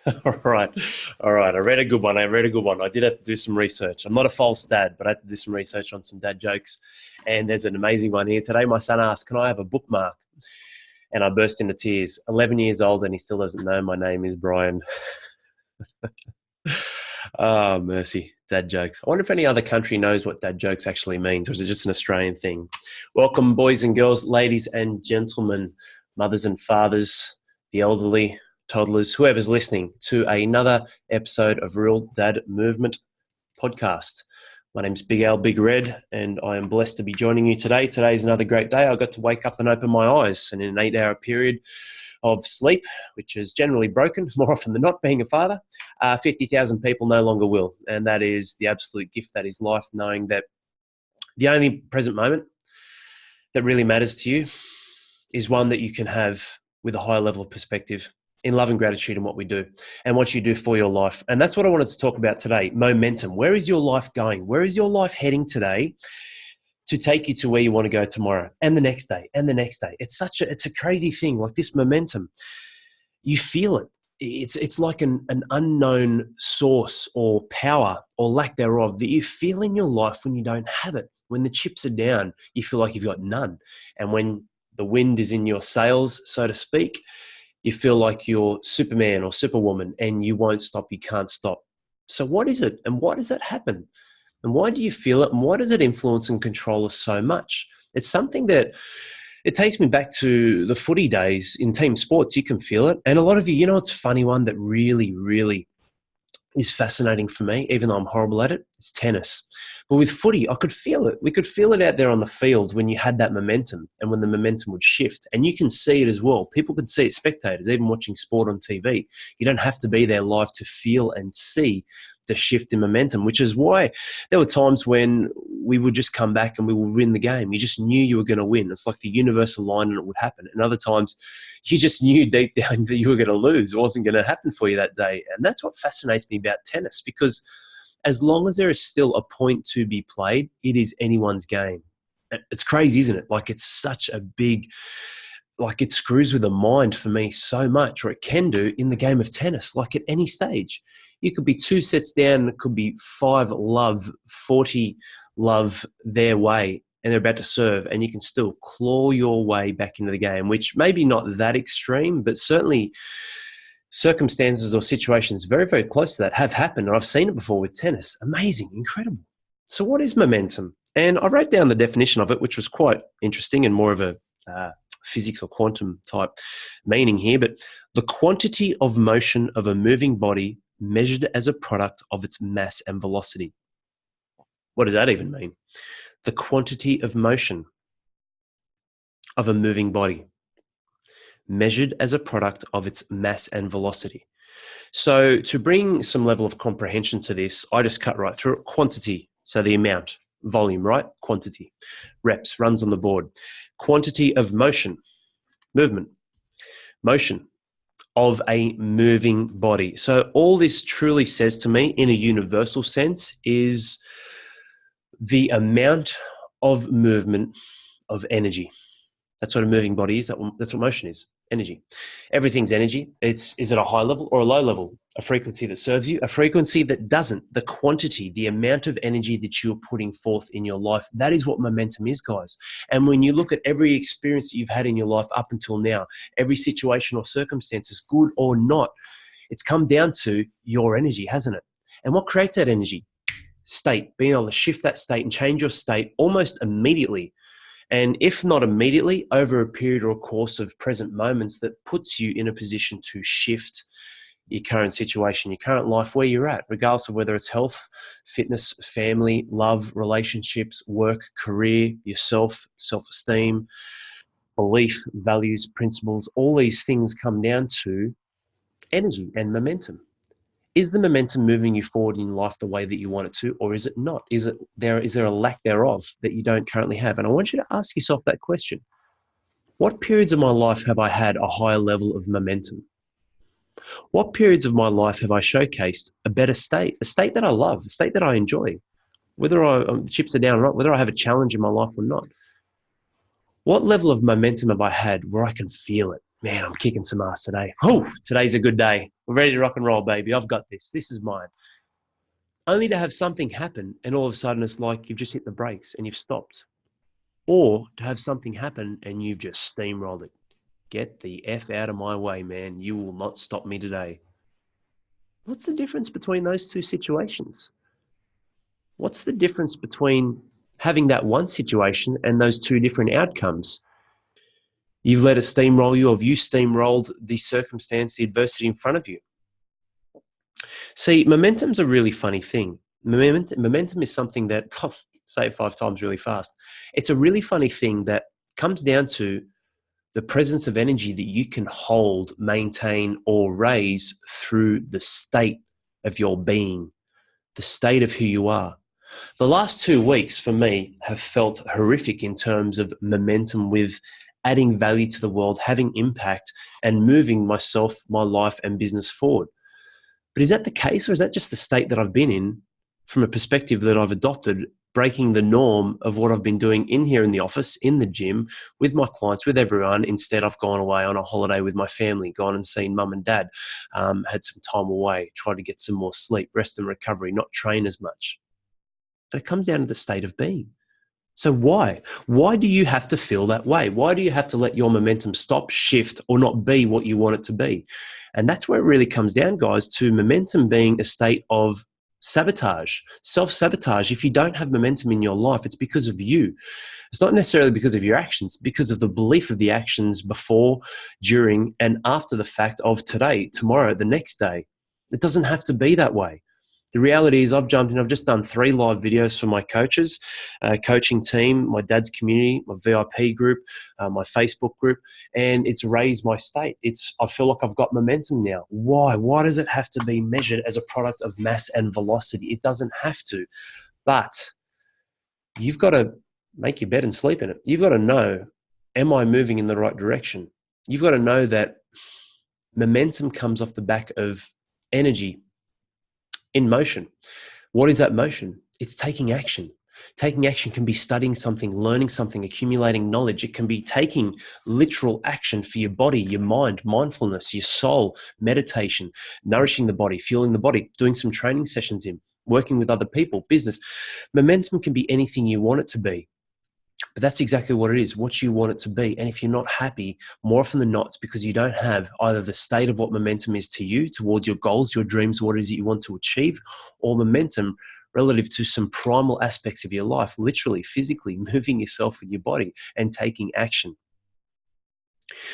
All right. All right. I read a good one. I did have to do some research. I'm not a false dad, but I had to do some research on some dad jokes. And there's an amazing one here. Today, my son asked, "Can I have a bookmark?" And I burst into tears. 11 years old, and he still doesn't know my name is Brian. Oh, mercy. Dad jokes. I wonder if any other country knows what dad jokes actually means, or is it just an Australian thing? Welcome, boys and girls, ladies and gentlemen, mothers and fathers, the elderly, toddlers, whoever's listening to another episode of Real Dad Movement podcast. My name's Big Al, Big Red, and I am blessed to be joining you today. Today's another great day. I got to wake up and open my eyes, and in an 8-hour period of sleep, which is generally broken, more often than not, being a father, 50,000 people no longer will. And that is the absolute gift that is life, knowing that the only present moment that really matters to you is one that you can have with a higher level of perspective in love and gratitude in what we do and what you do for your life. And that's what I wanted to talk about today, momentum. Where is your life going? Where is your life heading today to take you to where you want to go tomorrow and the next day and the next day? It's a crazy thing, like this momentum. You feel it. It's like an unknown source or power or lack thereof that you feel in your life when you don't have it. When the chips are down, you feel like you've got none. And when the wind is in your sails, so to speak, you feel like you're Superman or Superwoman and you won't stop, you can't stop. So what is it? And why does that happen? And why do you feel it? And why does it influence and control us so much? It's something that it takes me back to the footy days in team sports. You can feel it. And a lot of you, it's a funny one that really, really is fascinating for me, even though I'm horrible at it. It's tennis. But with footy, I could feel it. We could feel it out there on the field when you had that momentum and when the momentum would shift. And you can see it as well. People can see it, spectators, even watching sport on TV. You don't have to be there live to feel and see the shift in momentum, which is why there were times when we would just come back and we would win the game. You just knew you were going to win. It's like the universe aligned and it would happen. And other times you just knew deep down that you were going to lose. It wasn't going to happen for you that day. And that's what fascinates me about tennis, because as long as there is still a point to be played, it is anyone's game. It's crazy, isn't it? Like, it's such a big, like, it screws with the mind for me so much, or it can do in the game of tennis, like at any stage. You could be 2 sets down, it could be 5-love, 40-love their way, and they're about to serve, and you can still claw your way back into the game, which maybe not that extreme, but certainly circumstances or situations very, very close to that have happened. And I've seen it before with tennis. Amazing, incredible. So what is momentum? And I wrote down the definition of it, which was quite interesting and more of a physics or quantum type meaning here. But the quantity of motion of a moving body measured as a product of its mass and velocity. What does that even mean? The quantity of motion of a moving body measured as a product of its mass and velocity. So to bring some level of comprehension to this, I just cut right through it. Quantity, so the amount, volume, right? Quantity. Reps, runs on the board. Quantity of motion, movement, motion of a moving body. So all this truly says to me in a universal sense is the amount of movement of energy. That's what a moving body is. That's what motion is. Energy. Everything's energy. Is it a high level or a low level? A frequency that serves you, a frequency that doesn't. The quantity, the amount of energy that you're putting forth in your life, that is what momentum is, guys. And when you look at every experience that you've had in your life up until now, every situation or circumstances, good or not, it's come down to your energy, hasn't it? And what creates that energy? State. Being able to shift that state and change your state almost immediately. And if not immediately, over a period or a course of present moments that puts you in a position to shift your current situation, your current life, where you're at, regardless of whether it's health, fitness, family, love, relationships, work, career, yourself, self-esteem, belief, values, principles. All these things come down to energy and momentum. Is the momentum moving you forward in life the way that you want it to, or is it not? Is there a lack thereof that you don't currently have? And I want you to ask yourself that question. What periods of my life have I had a higher level of momentum? What periods of my life have I showcased a better state, a state that I love, a state that I enjoy, whether the chips are down or not, whether I have a challenge in my life or not? What level of momentum have I had where I can feel it? man, I'm kicking some ass today. Oh, today's a good day. We're ready to rock and roll, baby. I've got this. This is mine. Only to have something happen and all of a sudden it's like you've just hit the brakes and you've stopped. Or to have something happen and you've just steamrolled it. Get the F out of my way, man. You will not stop me today. What's the difference between those two situations? What's the difference between having that one situation and those two different outcomes? You've let it steamroll you, or you steamrolled the circumstance, the adversity in front of you. See, momentum's a really funny thing. Momentum is something that, say it 5 times really fast. It's a really funny thing that comes down to the presence of energy that you can hold, maintain, or raise through the state of your being, the state of who you are. The last 2 weeks for me have felt horrific in terms of momentum with adding value to the world, having impact, and moving myself, my life, and business forward. But is that the case, or is that just the state that I've been in from a perspective that I've adopted, breaking the norm of what I've been doing in here in the office, in the gym, with my clients, with everyone? Instead, I've gone away on a holiday with my family, gone and seen mum and dad, had some time away, tried to get some more sleep, rest and recovery, not train as much. And it comes down to the state of being. So why? Why do you have to feel that way? Why do you have to let your momentum stop, shift, or not be what you want it to be? And that's where it really comes down, guys, to momentum being a state of sabotage, self-sabotage. If you don't have momentum in your life, it's because of you. It's not necessarily because of your actions, because of the belief of the actions before, during, and after the fact of today, tomorrow, the next day. It doesn't have to be that way. The reality is I've jumped in, I've just done 3 live videos for my coaches, coaching team, my dad's community, my VIP group, my Facebook group, and it's raised my state. I feel like I've got momentum now. Why? Why does it have to be measured as a product of mass and velocity? It doesn't have to. But you've got to make your bed and sleep in it. You've got to know, am I moving in the right direction? You've got to know that momentum comes off the back of energy in motion. What is that motion? It's taking action. Taking action can be studying something, learning something, accumulating knowledge. It can be taking literal action for your body, your mind, mindfulness, your soul, meditation, nourishing the body, fueling the body, doing some training sessions in, working with other people, business. Momentum can be anything you want it to be. But that's exactly what it is, what you want it to be. And if you're not happy, more often than not, it's because you don't have either the state of what momentum is to you, towards your goals, your dreams, what it is that you want to achieve, or momentum relative to some primal aspects of your life, literally, physically moving yourself with your body and taking action.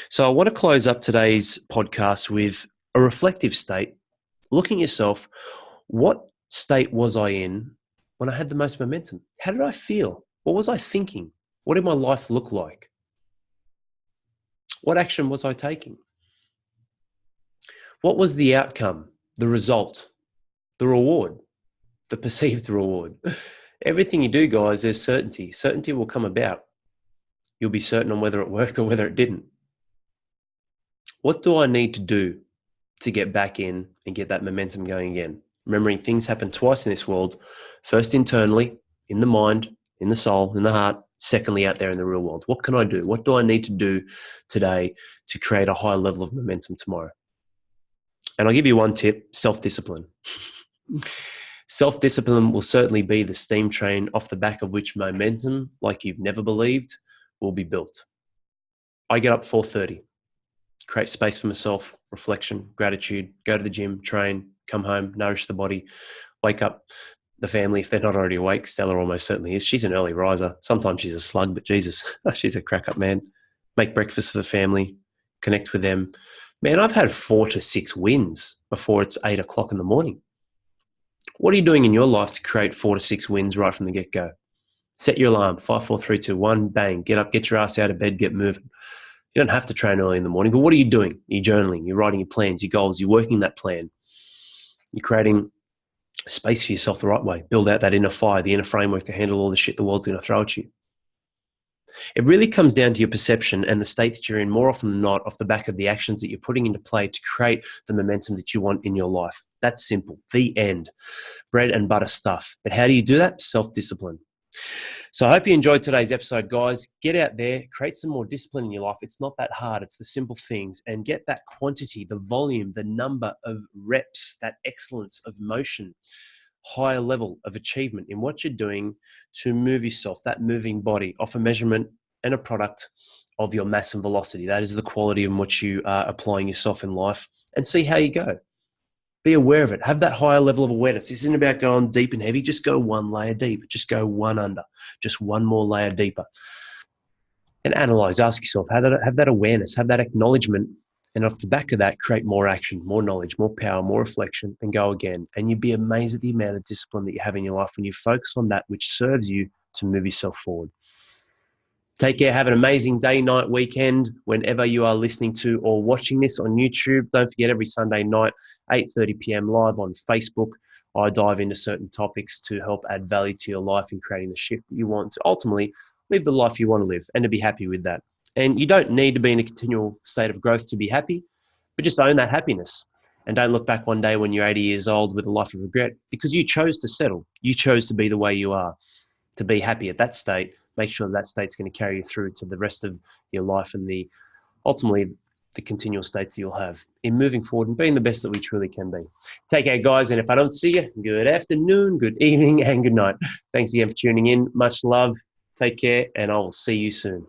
So I want to close up today's podcast with a reflective state, looking at yourself. What state was I in when I had the most momentum? How did I feel? What was I thinking? What did my life look like? What action was I taking? What was the outcome, the result, the reward, the perceived reward? Everything you do, guys, there's certainty. Certainty will come about. You'll be certain on whether it worked or whether it didn't. What do I need to do to get back in and get that momentum going again? Remembering things happen twice in this world. First internally, in the mind, in the soul, in the heart. Secondly, out there in the real world. What can I do? What do I need to do today to create a high level of momentum tomorrow? And I'll give you one tip: self-discipline. Self-discipline will certainly be the steam train off the back of which momentum, like you've never believed, will be built. I get up 4:30, create space for myself, reflection, gratitude, go to the gym, train, come home, nourish the body, wake up the family, if they're not already awake. Stella almost certainly is. She's an early riser. Sometimes she's a slug, but Jesus, she's a crack up, man. Make breakfast for the family, connect with them. Man, I've had 4 to 6 wins before it's 8 o'clock in the morning. What are you doing in your life to create 4 to 6 wins right from the get-go? Set your alarm, 5, 4, 3, 2, 1, bang, get up, get your ass out of bed, get moving. You don't have to train early in the morning, but what are you doing? You're journaling, you're writing your plans, your goals, you're working that plan. You're creating space for yourself the right way. Build out that inner fire, the inner framework to handle all the shit the world's going to throw at you. It really comes down to your perception and the state that you're in more often than not off the back of the actions that you're putting into play to create the momentum that you want in your life. That's simple. The end. Bread and butter stuff. But how do you do that? Self-discipline. So I hope you enjoyed today's episode, guys. Get out there, create some more discipline in your life. It's not that hard. It's the simple things, and get that quantity, the volume, the number of reps, that excellence of motion, higher level of achievement in what you're doing to move yourself, that moving body, off a measurement and a product of your mass and velocity. That is the quality in which you are applying yourself in life, and see how you go. Be aware of it. Have that higher level of awareness. This isn't about going deep and heavy. Just go one layer deep. Just go one under. Just one more layer deeper. And analyze. Ask yourself, have that awareness, have that acknowledgement, and off the back of that, create more action, more knowledge, more power, more reflection, and go again. And you'd be amazed at the amount of discipline that you have in your life when you focus on that which serves you to move yourself forward. Take care. Have an amazing day, night, weekend, whenever you are listening to or watching this on YouTube. Don't forget, every Sunday night, 8:30 p.m. live on Facebook, I dive into certain topics to help add value to your life in creating the shift that you want to ultimately live the life you want to live and to be happy with that. And you don't need to be in a continual state of growth to be happy, but just own that happiness. And don't look back one day when you're 80 years old with a life of regret, because you chose to settle. You chose to be the way you are, to be happy at that state. Make sure that state's going to carry you through to the rest of your life and ultimately the continual states you'll have in moving forward and being the best that we truly can be. Take care, guys. And if I don't see you, good afternoon, good evening, and good night. Thanks again for tuning in. Much love. Take care, and I will see you soon.